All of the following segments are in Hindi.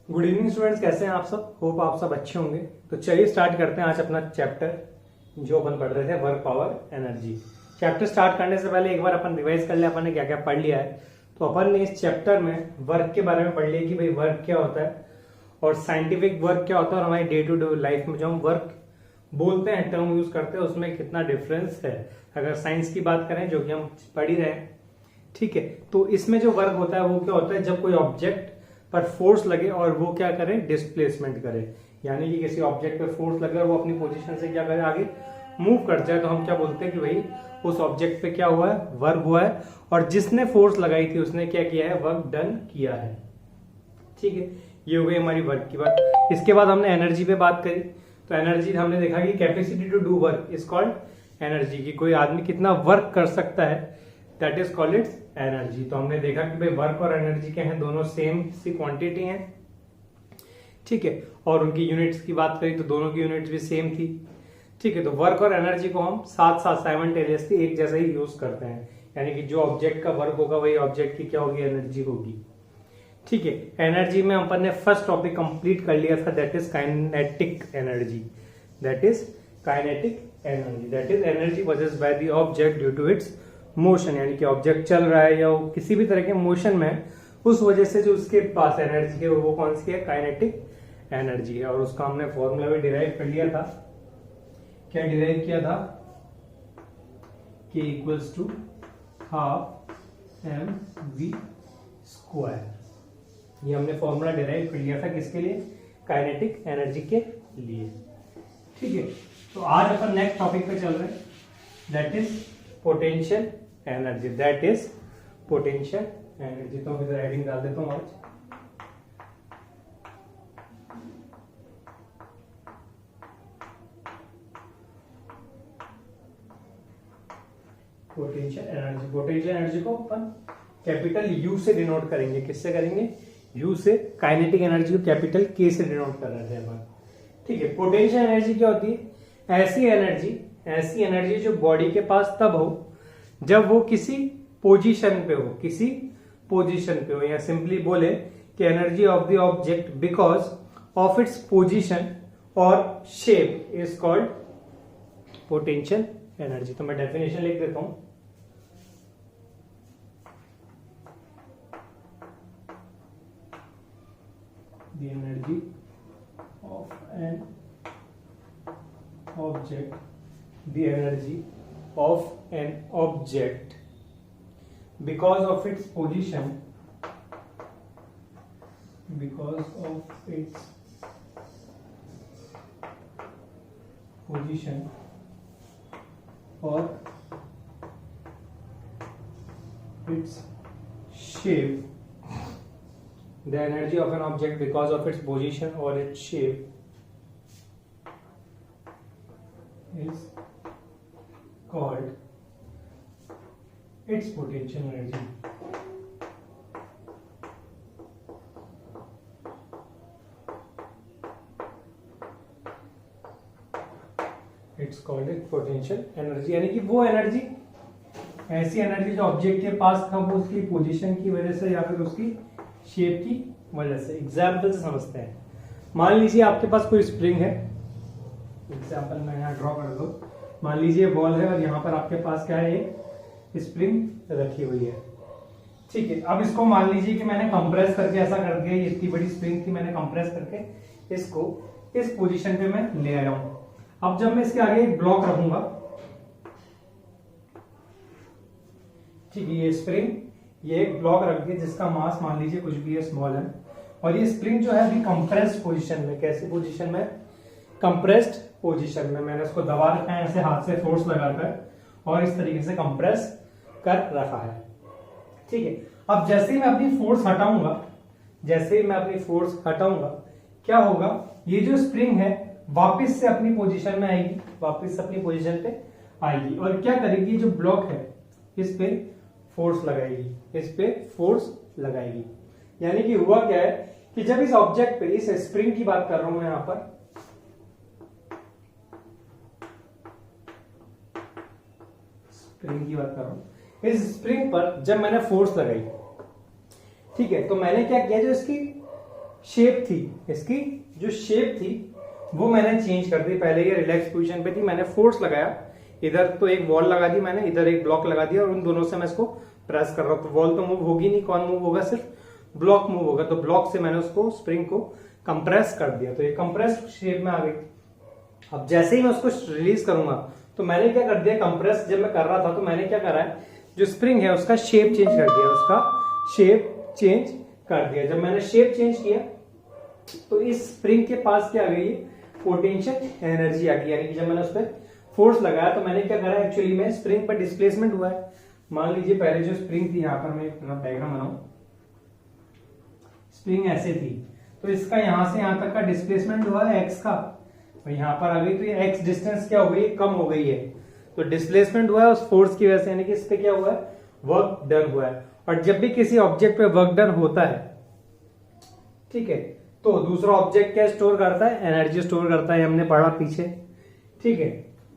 गुड इवनिंग स्टूडेंट्स, कैसे हैं आप सब। होप आप सब अच्छे होंगे। तो चलिए स्टार्ट करते हैं आज अपना चैप्टर जो अपन पढ़ रहे थे, work power energy. Chapter start करने से पहले एक बार अपन रिवाइज कर ले अपन ने क्या क्या पढ़ लिया है। तो अपन ने इस चैप्टर में वर्क के बारे में पढ़ लिया कि भाई वर्क क्या होता है और साइंटिफिक वर्क क्या होता है, और हमारी डे टू डे लाइफ में जो हम वर्क बोलते हैं, टर्म यूज करते हैं, उसमें कितना डिफरेंस है अगर साइंस की बात करें, जो कि हम पढ़ ही रहे हैं। ठीक है, तो इसमें जो वर्क होता है वो क्या होता है, जब कोई ऑब्जेक्ट पर फोर्स लगे और वो क्या करे, डिस्प्लेसमेंट करे। यानी कि किसी ऑब्जेक्ट पर फोर्स लगे और वो अपनी पोजीशन से क्या करे, आगे मूव कर जाए, तो हम क्या बोलते हैं कि भाई उस ऑब्जेक्ट पे क्या हुआ है, वर्क हुआ है, और जिसने फोर्स लगाई थी उसने क्या किया है, वर्क डन किया है। ठीक है, ये हो गई हमारी वर्क की बात। इसके बाद हमने एनर्जी पे बात करी। तो एनर्जी हमने देखा कि capacity to do work is called energy, की कोई आदमी कितना वर्क कर सकता है, that is called its energy. तो हमने देखा कि भाई वर्क और एनर्जी क्या है, दोनों सेम सी क्वांटिटी हैं। ठीक है, और उनकी यूनिट्स की बात करी तो दोनों की यूनिट्स भी सेम थी। ठीक है, तो वर्क और एनर्जी को हम साथ साथ साइमल्टेनियसली एक जैसा ही यूज करते हैं, यानी कि जो ऑब्जेक्ट का वर्क होगा वही ऑब्जेक्ट की क्या होगी, एनर्जी होगी। ठीक है, एनर्जी में अपन ने फर्स्ट टॉपिक कंप्लीट कर लिया था, that is kinetic energy. That is kinetic energy, that is energy possessed by the object due to its motion, यानी कि ऑब्जेक्ट चल रहा है या किसी भी तरह के मोशन में, उस वजह से जो उसके पास एनर्जी है वो कौन सी है, काइनेटिक एनर्जी है। और उसका हमने फॉर्मूला भी डिराइव कर लिया था। क्या डिराइव किया था, K equals to half mv square. ये हमने फॉर्मूला डिराइव कर लिया था किसके लिए, काइनेटिक एनर्जी के लिए। ठीक है, तो आज अपन नेक्स्ट टॉपिक पे चल रहे हैं, that is potential energy. That is potential energy. तो इधर हेडिंग डाल देता हूं आज, पोटेंशियल एनर्जी। पोटेंशियल एनर्जी को अपन कैपिटल यू से डिनोट करेंगे। किससे करेंगे, यू से। काइनेटिक एनर्जी को कैपिटल के से डिनोट कर रहे थे अपन। ठीक है, पोटेंशियल एनर्जी क्या होती है, ऐसी एनर्जी जो बॉडी के पास तब हो जब वो किसी पोजीशन पे हो, किसी पोजीशन पे हो, या सिंपली बोले कि energy of the object because of its position और shape is called potential energy. तो मैं डेफिनेशन लिख देता हूं, the energy of an object, the energy of an object because of its position, because of its position or its shape, the energy of an object because of its position or its shape is called its potential energy. It's called its potential energy, यानी कि वो एनर्जी, ऐसी एनर्जी जो ऑब्जेक्ट के पास था, वो उसकी पोजीशन की वजह से या फिर उसकी शेप की वजह से। एग्जाम्पल से समझते हैं। मान लीजिए आपके पास कोई स्प्रिंग है, एग्जाम्पल मैं यहाँ ड्रॉ कर दो। मान लीजिए बॉल है और यहाँ पर आपके पास क्या है, एक स्प्रिंग रखी हुई है। ठीक है, अब इसको मान लीजिए कि मैंने कंप्रेस करके ऐसा कर दिया, ये इतनी बड़ी स्प्रिंग थी, मैंने कंप्रेस करके इसको इस पोजीशन पे मैं ले आया हूं। अब जब मैं इसके आगे एक ब्लॉक रखूंगा, ठीक है, ये स्प्रिंग, ये एक ब्लॉक रख दिया जिसका मास मान लीजिए कुछ भी है, स्मॉल है, और ये स्प्रिंग जो है अभी कंप्रेस्ड पोजीशन में, कैसी पोजीशन में, कंप्रेस्ड पोजीशन में। मैंने इसको दबा रखा है ऐसे हाथ से फोर्स लगाकर और इस तरीके से कंप्रेस कर रखा है। ठीक है, अब जैसे ही मैं अपनी फोर्स हटाऊंगा, जैसे ही मैं अपनी फोर्स हटाऊंगा, क्या होगा, ये जो स्प्रिंग है वापस से अपनी पोजीशन में आएगी, वापस अपनी पोजीशन पे आएगी, और क्या करेगी, जो ब्लॉक है इस पे फोर्स लगाएगी, इस पे फोर्स लगाएगी। यानी कि हुआ क्या है कि जब इस ऑब्जेक्ट पे, इस स्प्रिंग की बात कर रहा हूं मैं यहां पर, स्प्रिंग की बात कर रहा हूं, इस स्प्रिंग पर जब मैंने फोर्स लगाई, ठीक है, तो मैंने क्या किया, जो इसकी शेप थी, इसकी जो शेप थी वो मैंने चेंज कर दी। पहले ये रिलैक्स पोजीशन पे थी, मैंने फोर्स लगाया, इधर तो एक वॉल लगा दी मैंने, इधर एक ब्लॉक लगा दिया और उन दोनों से मैं इसको प्रेस कर रहा हूँ। तो वॉल तो मूव होगी नहीं, कौन मूव होगा, सिर्फ ब्लॉक मूव होगा। तो ब्लॉक से मैंने उसको स्प्रिंग को कंप्रेस कर दिया, तो ये कंप्रेस शेप में आ गई। अब जैसे ही मैं उसको रिलीज करूंगा तो मैंने क्या कर दिया, कंप्रेस जब मैं कर रहा था तो मैंने क्या करा है, जो स्प्रिंग है उसका शेप चेंज कर दिया, उसका शेप चेंज कर दिया। जब मैंने शेप चेंज किया तो इस स्प्रिंग के पास क्या आ गई, पोटेंशियल एनर्जी आ गई। यानी कि जब मैंने उस पर फोर्स लगाया तो मैंने क्या करा, एक्चुअली में स्प्रिंग पर डिस्प्लेसमेंट हुआ है। मान लीजिए पहले जो स्प्रिंग थी, यहां पर मैं एक डायग्राम बनाऊं, स्प्रिंग ऐसे थी, तो इसका यहां से यहां तक का डिस्प्लेसमेंट हुआ है एक्स का, और यहां पर आ गई तो ये एक्स डिस्टेंस क्या हो गई, कम हो गई है। तो डिस्प्लेसमेंट हुआ है उस फोर्स की वजह से, यानी कि इस पे क्या हुआ है, वर्क डन हुआ है। और जब भी किसी ऑब्जेक्ट पे वर्क डन होता है, ठीक है, तो दूसरा ऑब्जेक्ट क्या स्टोर करता है, एनर्जी स्टोर करता है, हमने पढ़ा पीछे, ठीक है।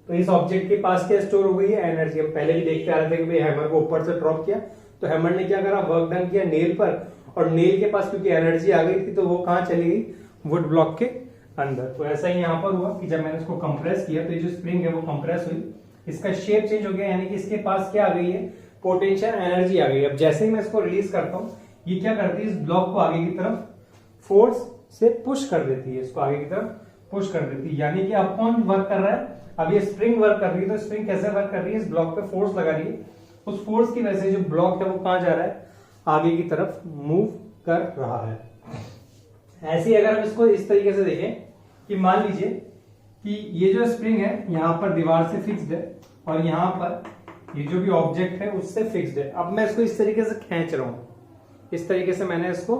तो इस ऑब्जेक्ट के पास क्या स्टोर हो गई है, एनर्जी। हम पहले भी देखते आ रहे थे कि भाई हैमर को ऊपर से ड्रॉप किया तो हैमर ने क्या करा, वर्क डन किया नेल पर, और नेल के पास क्योंकि एनर्जी आ गई थी तो वो कहां चली गई, वुड ब्लॉक के अंदर। तो ऐसा ही यहां पर हुआ कि जब मैंने इसको कंप्रेस किया तो ये जो स्प्रिंग है वो कंप्रेस हुई, इसका शेप चेंज हो गया, यानी कि इसके पास क्या आ गई है, पोटेंशियल एनर्जी आ गई। अब जैसे ही मैं इसको रिलीज करता हूं, ये क्या करती है, इस ब्लॉक को आगे की तरफ फोर्स से पुश कर देती है, इसको आगे की तरफ पुश कर देती है। यानी कि अब कौन वर्क कर रहा है, अब ये स्प्रिंग वर्क कर रही है। तो स्प्रिंग कैसे वर्क कर रही है, इस ब्लॉक पे फोर्स लगा रही है, उस फोर्स की वजह से जो ब्लॉक है वो कहां जा रहा है, आगे की तरफ मूव कर रहा है। ऐसे ही अगर हम इसको इस तरीके से देखें कि मान लीजिए कि ये जो स्प्रिंग है यहां पर दीवार से फिक्स्ड है और यहां पर ये जो भी ऑब्जेक्ट है उससे फिक्स्ड है। अब मैं इसको इस तरीके से खींच रहा हूं, इस तरीके से मैंने इसको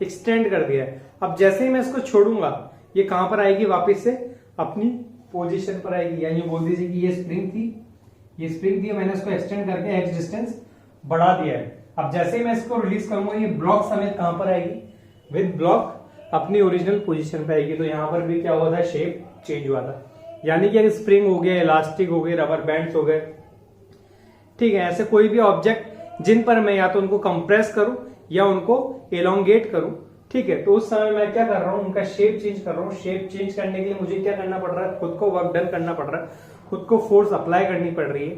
एक्सटेंड कर दिया है। अब जैसे ही मैं इसको छोड़ूंगा ये कहां पर आएगी, वापस से अपनी पोजीशन पर आएगी। यानी बोल दीजिए कि ये स्प्रिंग थी, ये स्प्रिंग थी, मैंने इसको एक्सटेंड करके एक्स डिस्टेंस बढ़ा दिया है। अब जैसे ही मैं इसको रिलीज करूंगा ये ब्लॉक समेत कहां पर आएगी, विद ब्लॉक अपनी ओरिजिनल पोजीशन पे आएगी। तो यहां पर भी क्या हुआ था, शेप चेंज हुआ था। यानी कि स्प्रिंग हो गया, इलास्टिक हो गए, रबर बैंड्स हो गए, ठीक है, ऐसे कोई भी ऑब्जेक्ट जिन पर मैं या तो उनको कंप्रेस करूं या उनको एलोंगेट करूं, ठीक है, तो उस समय मैं क्या कर रहा हूं, उनका शेप चेंज कर रहा हूं। शेप चेंज करने के लिए मुझे क्या करना पड़ रहा है, खुद को वर्क डन करना पड़ रहा है, खुद को फोर्स अप्लाई करनी पड़ रही है,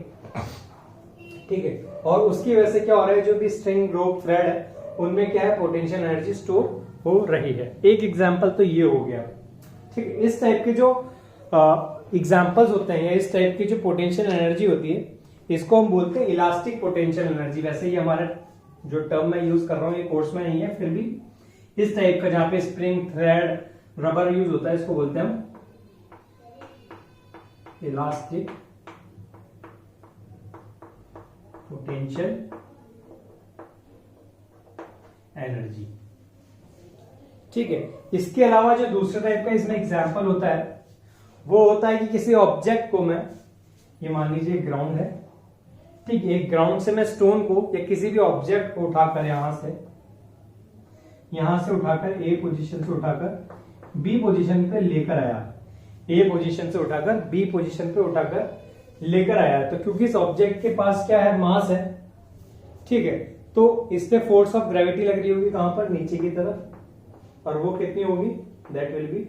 ठीक है। और उसकी वजह से क्या हो रहा है, जो भी स्ट्रिंग रोप थ्रेड है उनमें क्या है, पोटेंशियल एनर्जी स्टोर हो रही है। एक एग्जाम्पल तो ये हो गया, ठीक है। इस टाइप के जो एग्जाम्पल्स होते हैं, इस टाइप की जो पोटेंशियल एनर्जी होती है, इसको हम बोलते हैं इलास्टिक पोटेंशियल एनर्जी। वैसे ही हमारा जो टर्म मैं यूज कर रहा हूँ ये कोर्स में नहीं है, फिर भी इस टाइप का जहां पे स्प्रिंग थ्रेड रबर यूज होता है इसको बोलते हैं हम इलास्टिक पोटेंशियल एनर्जी, ठीक है। इसके अलावा जो दूसरे टाइप का इसमें एग्जाम्पल होता है वो होता है कि किसी ऑब्जेक्ट को मैं, ये मान लीजिए ग्राउंड है, ठीक है, एक ग्राउंड से मैं स्टोन को या किसी भी ऑब्जेक्ट को उठाकर यहां से उठाकर ए पोजीशन से उठाकर बी पोजीशन पे लेकर आया, ए पोजीशन से उठाकर बी पोजीशन पे उठाकर लेकर आया। तो क्योंकि इस ऑब्जेक्ट के पास क्या है, मास है, ठीक है, तो इस पे फोर्स ऑफ ग्रेविटी लग रही होगी कहां पर, नीचे की तरफ, और वो कितनी होगी, दैट विल बी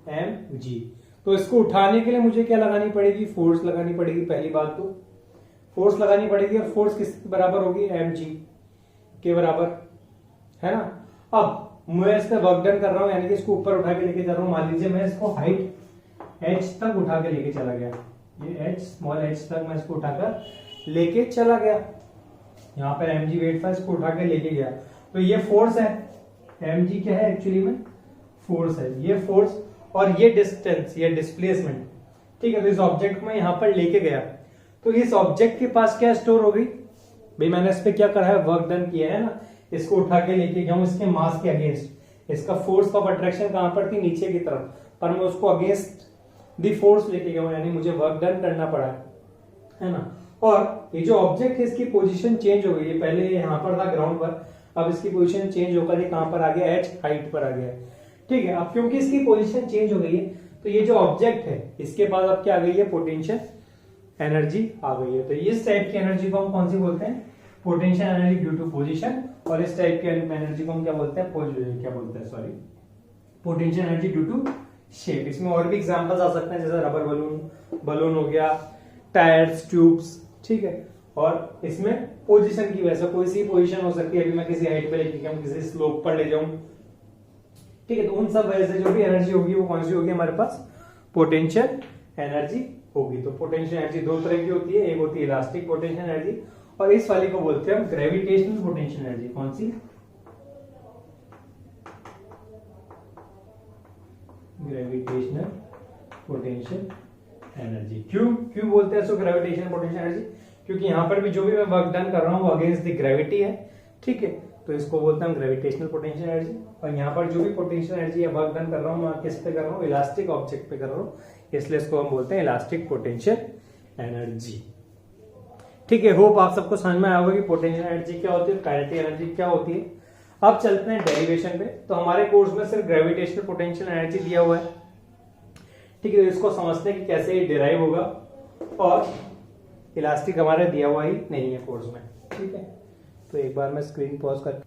mg। तो इसको उठाने के लिए मुझे क्या लगानी पड़ेगी, फोर्स लगानी पड़ेगी। पहली बात तो फोर्स लगानी पड़ेगी, और फोर्स किसके बराबर होगी, mg के बराबर, है ना। अब मैं इस पे वर्क डन कर रहा हूं, यानी कि इसको ऊपर उठा के लेके जा रहा हूं। मान लीजिए मैं इसको हाइट h तक उठा के लेके चला गया, ये h स्मॉल h तक मैं इसको उठाकर लेके चला गया, यहाँ पर mg वेट था, इसको उठा के लेके गया, तो ये फोर्स है। mg क्या है, एक्चुअली में फोर्स है, ये फोर्स और ये डिस्टेंस, ये डिस्प्लेसमेंट, ठीक है। तो इस ऑब्जेक्ट को मैं यहां पर लेके गया, तो इस ऑब्जेक्ट के पास क्या स्टोर हो गई, भाई मैंने इस पे क्या करा है, वर्क डन किया है ना, इसको उठा के लेके गया हूं इसके मास के अगेंस्ट। इसका फोर्स ऑफ अट्रैक्शन कहां पर थी, नीचे की तरफ, पर मैं उसको अगेंस्ट दी फोर्स लेके गया हूं, यानी मुझे वर्क डन करना पड़ा है ना। और ये जो ऑब्जेक्ट है इसकी पोजीशन चेंज हो गई है, पहले यहाँ पर था ग्राउंड पर, अब इसकी पोजीशन चेंज होकर ये कहां पर आ गया, h हाइट पर आ गया, ठीक है। अब क्योंकि इसकी पोजीशन चेंज हो गई है तो ये जो ऑब्जेक्ट है इसके पास अब क्या आ गई है, पोटेंशियल एनर्जी आ गई है। तो इस टाइप की एनर्जी को हम कौन सी बोलते हैं, potential energy due to position. और इस टाइप की एनर्जी को हम क्या बोलते हैं, क्या बोलते हैं, sorry, potential energy due to shape. इसमें और भी एग्जांपल्स आ सकते हैं, जैसे रबर बलून हो गया, टायर्स, ट्यूब्स, ठीक है। और इसमें पोजीशन की वजह से कोई सी पोजीशन हो सकती है, अभी मैं किसी हाइट पे लेके जाऊं, किसी स्लोप पर ले जाऊं, ठीक है। तो उन सब वजह से जो भी एनर्जी होगी वो कौन सी होगी हमारे पास, पोटेंशियल एनर्जी होगी। तो पोटेंशियल एनर्जी दो तरह की होती है, एक होती है इलास्टिक पोटेंशियल एनर्जी और इस वाली को बोलते हैं हम ग्रेविटेशनल पोटेंशियल एनर्जी। कौन सी, ग्रेविटेशनल पोटेंशियल एनर्जी। क्यों बोलते हैं इसको ग्रेविटेशनल पोटेंशियल एनर्जी, क्योंकि यहां पर भी जो भी मैं वर्क डन कर रहा हूं वो अगेंस्ट द ग्रेविटी है, ठीक है। तो इसको बोलते हैं हम ग्रेविटेशनल पोटेंशियल एनर्जी। और यहाँ पर जो भी पोटेंशियल एनर्जी या वर्क डन कर रहा हूँ मैं किस पे कर रहा हूँ, इलास्टिक ऑब्जेक्ट पे कर रहा हूँ, इसलिए इसको हम बोलते हैं इलास्टिक पोटेंशियल एनर्जी, ठीक है। होप आप सबको समझ में आया होगा कि पोटेंशियल एनर्जी क्या होती है, काइनेटिक एनर्जी क्या होती है। अब चलते हैं डेरिवेशन पे। तो हमारे कोर्स में सिर्फ ग्रेविटेशनल पोटेंशियल एनर्जी दिया हुआ है, ठीक है। तो इसको समझते हैं कि कैसे ये डिराइव होगा, और इलास्टिक हमारे दिया हुआ ही नहीं है कोर्स में, ठीक है। तो एक बार मैं स्क्रीन पॉज कर,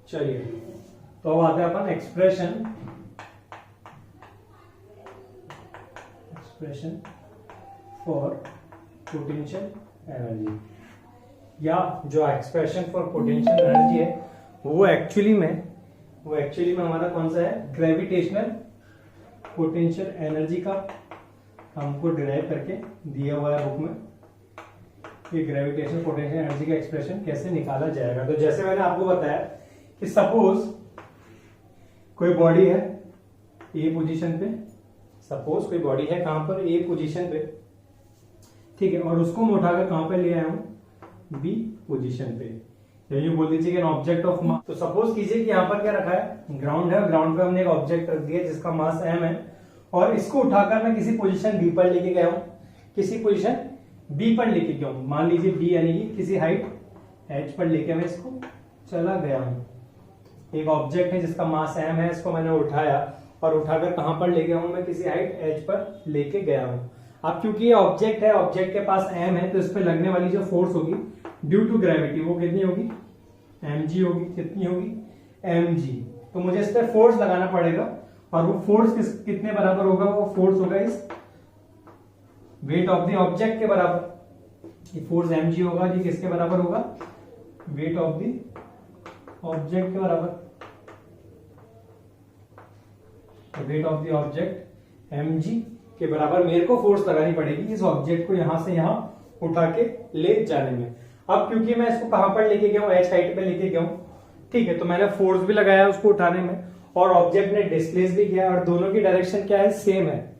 चलिए। तो अब आते हैं अपन एक्सप्रेशन फॉर पोटेंशियल एनर्जी, या जो एक्सप्रेशन फॉर पोटेंशियल एनर्जी है वो एक्चुअली में हमारा कौन सा है, ग्रेविटेशनल पोटेंशियल एनर्जी का हमको डिराइव करके दिया हुआ है बुक में, कि ग्रेविटेशनल पोटेंशियल एनर्जी का एक्सप्रेशन कैसे निकाला जाएगा। तो जैसे मैंने आपको बताया कि सपोज कोई बॉडी है ए पोजीशन पे, सपोज कोई बॉडी है कहां पर, ए पोजीशन पे, ठीक है। और उसको मैं उठाकर कहां पे ले आया हूं, बी पोजीशन पे, ये बोल दीजिए कि ऑब्जेक्ट ऑफ मास। तो सपोज कीजिए कि यहाँ पर क्या रखा है, ग्राउंड है, ग्राउंड पे हमने एक ऑब्जेक्ट रख दिया जिसका मास m है, और इसको उठाकर मैं किसी पोजीशन बी पर लेके गया हूं, किसी पोजीशन बी पर लेके गया हूं, मान लीजिए बी यानी कि किसी हाइट h पर लेके मैं इसको चला गया हूं। एक ऑब्जेक्ट है जिसका मास m है, इसको मैंने उठाया और उठाकर कहां पर ले गया हूं, मैं किसी हाइट h पर लेके गया हूं। अब क्योंकि ये ऑब्जेक्ट है, ऑब्जेक्ट के पास m है, तो इस पर लगने वाली जो फोर्स होगी ड्यू टू ग्रेविटी वो कितनी होगी, mg होगी। कितनी होगी, mg। तो मुझे इस पर फोर्स लगाना पड़ेगा, और वो फोर्स कितने बराबर होगा, वो फोर्स होगा इस वेट ऑफ द ऑब्जेक्ट के बराबर। ये फोर्स mg होगा जी, किसके बराबर होगा, वेट ऑफ द ऑब्जेक्ट के बराबर। Weight of the object mg के बराबर मेरे को फोर्स लगानी पड़ेगी इस ऑब्जेक्ट को यहां से यहां उठा के ले जाने में। अब क्योंकि मैं इसको कहां पर लेके गया हूं, h हाइट पे लेके गया हूं, ठीक है। तो मैंने फोर्स भी लगाया उसको उठाने में, और ऑब्जेक्ट ने डिस्प्लेस भी किया, और दोनों की डायरेक्शन क्या है, सेम है,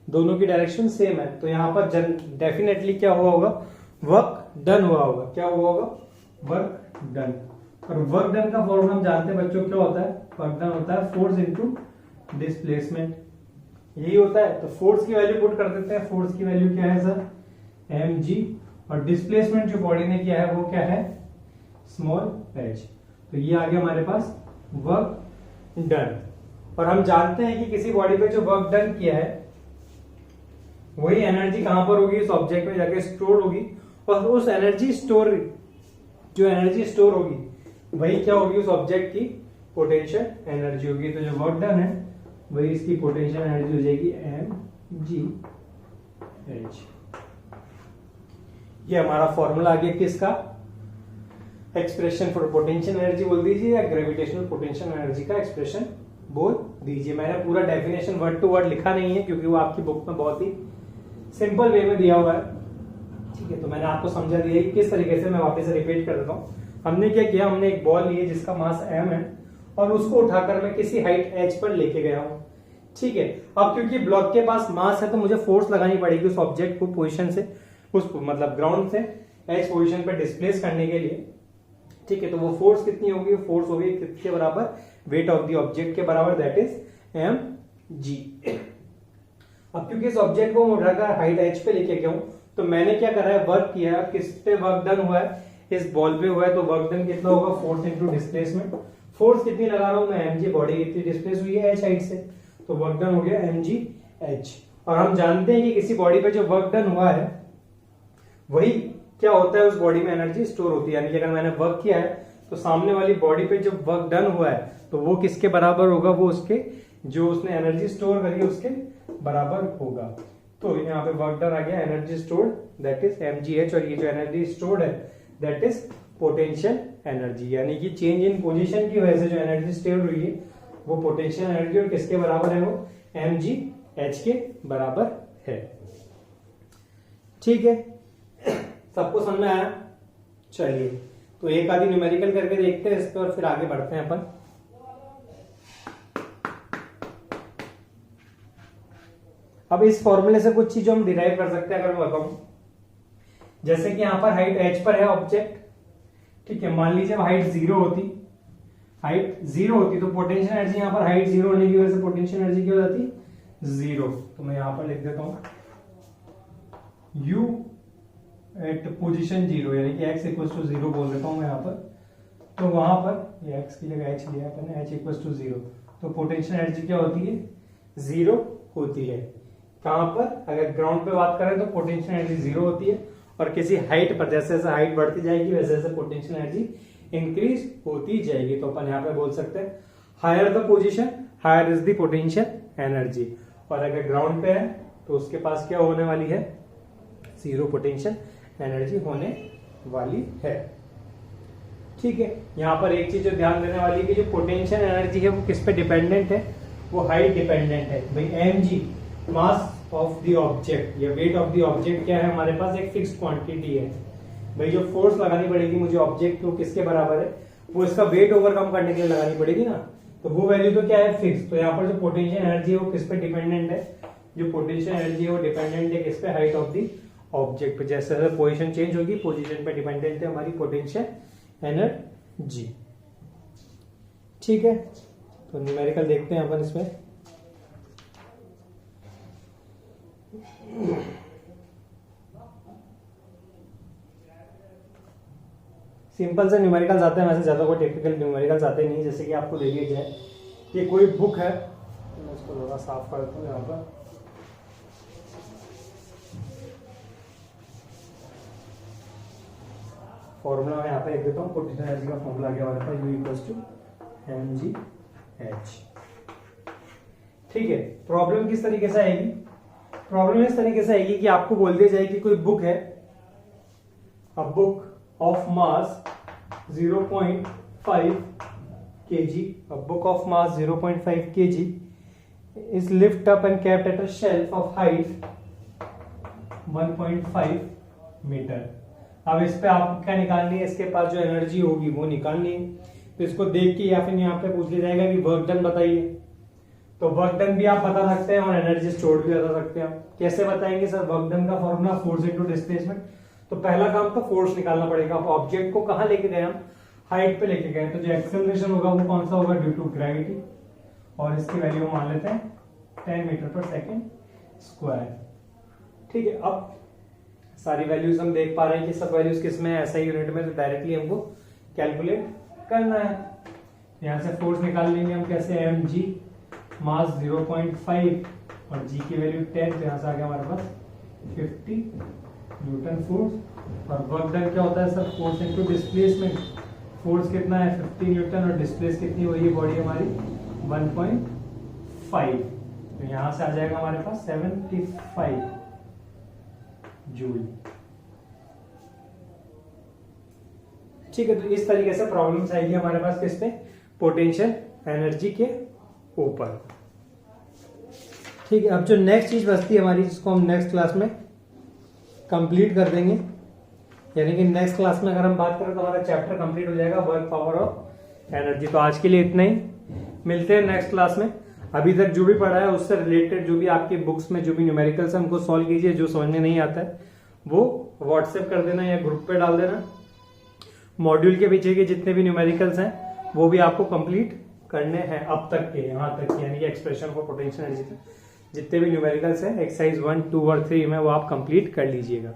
दोनों की डायरेक्शन सेम है। तो यहाँ पर डेफिनेटली क्या हुआ होगा, वर्क डन हुआ होगा। क्या हुआ होगा, वर्क डन। और वर्क डन का फॉर्मूला हम जानते हैं बच्चों, क्या होता है, वर्क डन होता है फोर्स इनटू डिस्प्लेसमेंट, यही होता है। तो फोर्स की वैल्यू पुट कर देते हैं, फोर्स की वैल्यू क्या है सर, mg, और डिस्प्लेसमेंट जो बॉडी ने किया है वो क्या है, स्मॉल h। तो ये आ गया हमारे पास वर्क डन। और हम जानते हैं कि किसी बॉडी पे जो वर्क डन किया है वही एनर्जी कहां पर होगी, इस ऑब्जेक्ट में जाके स्टोर होगी, और उस एनर्जी स्टोर, जो एनर्जी स्टोर होगी वही क्या होगी, उस ऑब्जेक्ट की पोटेंशियल एनर्जी होगी। तो जो वर्क डन है वही इसकी पोटेंशियल एनर्जी हो जाएगी mgh। ये हमारा फॉर्मूला आ गया किसका, एक्सप्रेशन फॉर पोटेंशियल एनर्जी बोल दीजिए, या ग्रेविटेशनल पोटेंशियल एनर्जी का एक्सप्रेशन बोल दीजिए। मैंने पूरा डेफिनेशन वर्ड टू वर्ड लिखा नहीं है, क्योंकि वो आपकी बुक में बहुत ही सिंपल वे में दिया हुआ है, ठीक है। तो मैंने आपको समझा दिया कि किस तरीके से, मैं वापस से रिपीट कर देता हूँ। हमने क्या किया, हमने एक बॉल ली है जिसका मास m है, और उसको उठाकर मैं किसी हाइट h पर लेके गया हूं, ठीक है। अब क्योंकि ब्लॉक के पास मास है तो मुझे फोर्स लगानी पड़ेगी उस ऑब्जेक्ट को पोजीशन से, उस मतलब ग्राउंड से h पोजीशन पे डिस्प्लेस करने के लिए, ठीक है। तो वो फोर्स कितनी होगी, फोर्स होगी किसके बराबर, वेट ऑफ द ऑब्जेक्ट के बराबर, दैट इज mg। अब क्योंकि इस ऑब्जेक्ट को मैं उठाकर हाइट h पे लेके गया हूं, तो मैंने क्या करा है, वर्क किया है। किस पे वर्क डन हुआ है, इस बॉल पे हुआ है, तो वर्क डन कितना होगा, फोर्स इनटू डिस्प्लेसमेंट। फोर्स कितनी लगा रहा हूं मैं, mg, बॉडी कितनी डिस्प्लेस हुई है h हाइट से, तो वर्क डन हो गया mgh। और हम जानते हैं कि किसी बॉडी पे जो वर्क डन हुआ है वही क्या होता है, उस बॉडी में एनर्जी स्टोर होती है। यानी कि अगर मैंने वर्क किया है तो सामने वाली बॉडी पे जो वर्क डन हुआ है तो वो किसके बराबर होगा, वो उसके जो उसने एनर्जी स्टोर करी उसके बराबर होगा। तो यहाँ पे वर्क डन आ गया energy stored that is mgh, और ये जो एनर्जी स्टोर्ड है दैट इज पोटेंशियल एनर्जी, यानी कि चेंज इन पोजीशन की वजह से जो एनर्जी स्टोर हुई है वो पोटेंशियल एनर्जी, और किसके बराबर है वो mgh के बराबर है। ठीक है, सबको समझ में आया? चलिए तो एक आधी न्यूमेरिकल करके देखते हैं इस पर और फिर आगे बढ़ते हैं अपन। अब इस फॉर्मूले से कुछ चीजों हम डिराइव कर सकते हैं अगर मैं बताऊं, जैसे कि यहां पर हाइट h पर है ऑब्जेक्ट, ठीक है, मान लीजिए हाइट 0 होती, तो पोटेंशियल एनर्जी यहां पर हाइट 0 होने की वजह से पोटेंशियल एनर्जी क्या हो जाती? 0। तो मैं यहां पर लिख देता हूं u एट पोजीशन 0, यानी कि x इक्वल टू 0 बोल देता हूं मैं यहां पर। तो वहां पर ये x की जगह h लिया अपन, h इक्वल टू 0, तो पोटेंशियल एनर्जी क्या होती है? 0 होती है। कहां पर? अगर ग्राउंड पे बात करें तो पोटेंशियल एनर्जी 0 होती है, और किसी हाइट पर जैसे जैसे हाइट बढ़ती जाएगी वैसे वैसे पोटेंशियल एनर्जी इंक्रीज होती जाएगी। तो अपन यहाँ पे बोल सकते हैं higher the position higher is the potential energy, और अगर ग्राउंड पे है तो उसके पास क्या होने वाली है? 0 पोटेंशियल एनर्जी होने वाली है। ठीक है, यहाँ पर एक चीज जो ध्यान देने वाली है कि जो पोटेंशियल एनर्जी है वो किस पे डिपेंडेंट है? वो हाइट डिपेंडेंट है। भाई mg mass of the object या वेट ऑफ द ऑब्जेक्ट क्या है हमारे पास? एक फिक्स्ड क्वांटिटी है। भाई जो फोर्स लगानी पड़ेगी मुझे ऑब्जेक्ट को किसके बराबर है? वो इसका वेट ओवरकम करने के लिए लगानी पड़ेगी ना, तो वो वैल्यू तो क्या है? फिक्स। तो यहाँ पर जो पोटेंशियल एनर्जी है वो किस पे डिपेंडेंट है? जो पोटेंशियल एनर्जी है वो डिपेंडेंट है किस पे? हाइट ऑफ द ऑब्जेक्ट पे। जैसे जैसे पोजीशन चेंज होगी पोजीशन पे डिपेंडेंट है हमारी पोटेंशियल एनर्जी। ठीक है, तो न्यूमेरिकल देखते हैं अपन इसमें। सिंपल से न्यूमेरिकल्स आते हैं, वैसे ज्यादा कोई टेक्निकल न्यूमेरिकल्स आते नहीं। जैसे कि आपको दे दिया जाए ये कोई बुक है, मैं इसको थोड़ा साफ कर देता हूँ। यहाँ पर फॉर्मूला मैं यहाँ पे लिख देता हूँ, पोटेंशियल एनर्जी का फॉर्मूला आ गया हमारे पास u इक्वल्स टू mgh। ठीक है, प्रॉब्लम किस तरीके से आएगी? प्रॉब्लम इस तरीके से आएगी कि आपको बोल दिया जाए कि कोई बुक है, a book of mass 0.5 kg, a book of mass 0.5 kg is lift up and kept at a shelf of height 1.5 metre. अब इस पे आप क्या निकालनी है? इसके पास जो एनर्जी होगी वो निकालनी है। तो इसको देख के या फिर यहाँ पे पूछ लिया जाएगा कि वर्क डन बताइए, तो वर्क डन भी आप बता सकते हैं और एनर्जी स्टोर्ड भी बता सकते हैं। कैसे बताएंगे सर? वर्क डन का फॉर्मूला फोर्स इनटू डिस्प्लेसमेंट। तो पहला काम तो फोर्स निकालना पड़ेगा। अब ऑब्जेक्ट को कहाँ लेके गए हम? हाइट पे लेके गए, तो जो एक्सेलरेशन होगा वो कौन सा होगा? ड्यू टू ग्रेविटी, और इसकी वैल्यू मान लेते हैं 10 मीटर पर सेकेंड स्क्वायर। ठीक है, अब सारी वैल्यूज हम देख पा रहे हैं कि सब वैल्यूज किस में है? SI यूनिट में, तो डायरेक्टली हमको कैलकुलेट करना है। यहाँ से फोर्स निकाल लेंगे हम कैसे? mg मास 0.5 और g की वैल्यू 10, तो यहाँ से आ गया हमारे पास 50 न्यूटन फोर्स। और वर्क डन क्या होता है sir? Force into displacement. Force कितना है? 50 न्यूटन, और डिस्प्लेस कितनी हो रही है बॉडी हमारी? 1.5। तो यहाँ से आ जाएगा हमारे पास 75 जूल। ठीक है, तो इस तरीके से प्रॉब्लम्स आएगी हमारे पास किस पे? पोटेंशियल एनर्जी के ऊपर। ठीक है, अब जो नेक्स्ट चीज बचती है हमारी, जिसको हम नेक्स्ट क्लास में कंप्लीट कर देंगे, यानी कि नेक्स्ट क्लास में अगर हम बात करें तो हमारा चैप्टर कंप्लीट हो जाएगा वर्क पावर ऑफ एनर्जी। तो आज के लिए इतना ही, मिलते हैं नेक्स्ट क्लास में। अभी तक जो भी पढ़ा है उससे रिलेटेड जो भी आपकी बुक्स में जो भी न्यूमेरिकल्स है उनको सॉल्व कीजिए। जो समझ में नहीं आता है वो व्हाट्सएप कर देना या ग्रुप पे डाल देना। मॉड्यूल के पीछे के जितने भी न्यूमेरिकल्स हैं वो भी आपको कंप्लीट करने हैं अब तक के, यहाँ तक के, यानी कि एक्सप्रेशन फॉर पोटेंशियल एनर्जी जितने भी न्यूमेरिकल्स हैं एक्सरसाइज 1, 2 और 3 में वो आप कंप्लीट कर लीजिएगा।